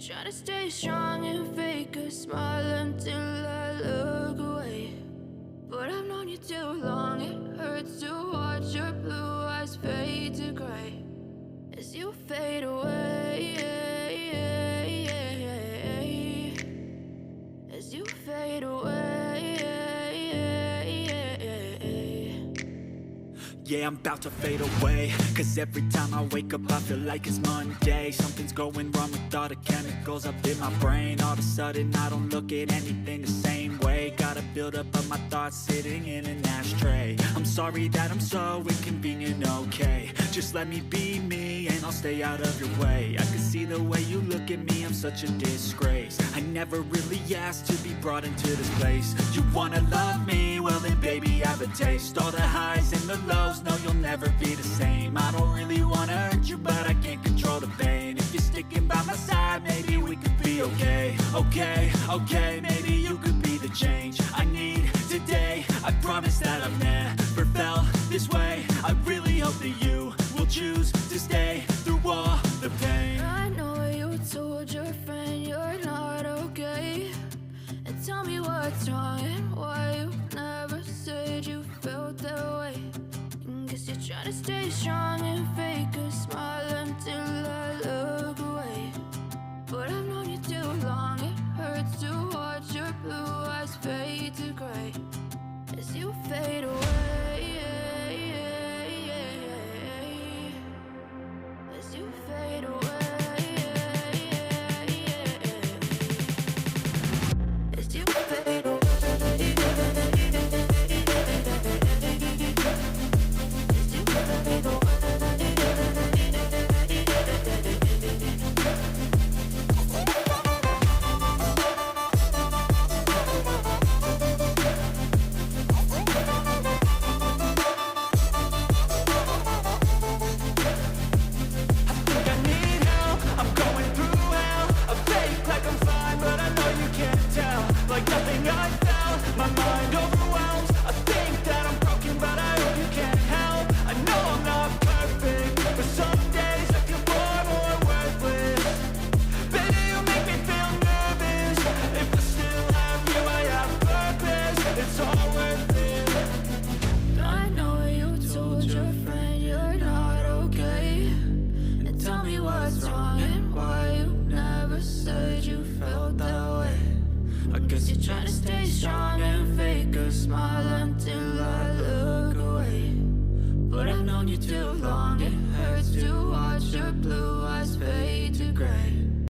Try to stay strong and fake a smile until I look away. But I've known you too long, it hurts to watch your blue eyes fade to gray as you fade away, as you fade away. Yeah, I'm about to fade away, cause every time I wake up I feel like it's Monday. Something's going wrong with all the chemicals up in my brain. All of a sudden I don't look at anything the same way. Got a buildup of my thoughts sitting in an ashtray. I'm sorry that I'm so inconvenient, okay. Just let me be me and I'll stay out of your way. I can see the way you look at me, I'm such a disgrace. I never really asked to be brought into this place. You wanna love me? Well then baby have a taste. All the highs and the lows, no you'll never be the same. I don't really wanna hurt you but I can't control the pain. If you're sticking by my side maybe we could be okay. Okay, maybe you could be the change I need today. I promise that I've never felt this way. I really hope that you will choose to stay through all the pain. I know you told your friend you're not okay, and tell me what's wrong and why you never said you felt that way. And guess you try to stay strong and fake a smile until I look away. But I've known you too long, it hurts to watch your blue eyes fade to gray as you fade away, as you fade away, as you fade away. Too long, it hurts to watch your blue eyes fade to gray